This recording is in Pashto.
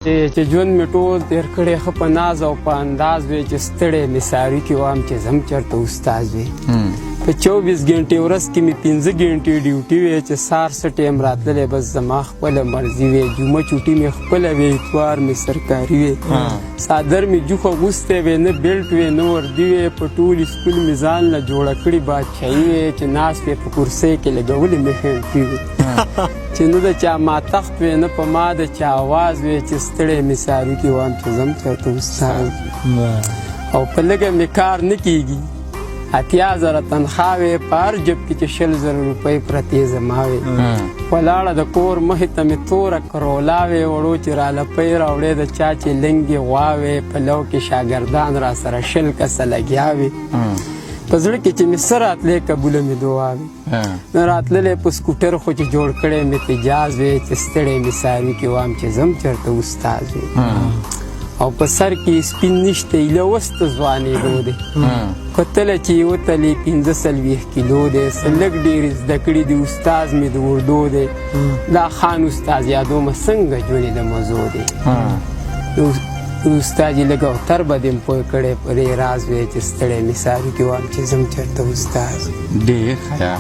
چې ژوند مې ټول تېر کړی ښه په ناز او په انداز وی چې ستړی مې ساري کې وام چې ځم چېرته استاد وی په 24 ګنټې ورځ کې مې 15 ګنټې ډیوټي وی چې سهار څه ټایم راتللی بس زما خپله مرضي وی جمعه چوټي مې خپله وی اتوار مې سرکاري وی څادر مې جوخه اغوستی وی نه بیلټ وی نه وردي وی په ټول سکول مې ځان له جوړه کړې بادشاهي وی چې ناست وی په کرسۍ کې لګولې مې هینټي وی چې نه د چا ماتخت وی نه په ما د چا آواز وی چې ستړی مې ساري کې وام چې ځم چېرته استاد او په لږه مې کار نه کېږي 80,000 تنخواه وی په هر جب کې چې 100,000 روپۍ پرتې زما وی ولاړه د کور مخې ته مې توره کرولا وی وړو چې رالپۍ راوړې د چا چې لنګې غوا وی په لو کې شاګردان را سره 100 کسه لګیا وي په زړه کې چې مې څه راتلی قبوله مې دعا وي نه راتللی په سکوټر خو چې جوړ کړی مې تجاز وی چې ستړی مې ساري کې وام چې ځم چېرته استاد وي او په سر کې سپین نشته ایله وسته ځوانېدو دی کتله چې یوه تلې 45 کیلو دی څه لږ ډېرې زده کړي دي استاز مې د اردو دی دا خان استاز یادومه څنګه ژوند د مزو دی استاد یې لږ اوتر به دې م پوه کړی په دې راز وی چې ستړی مې ساري کې وام چې ځم چېرته استاد ډېر ښه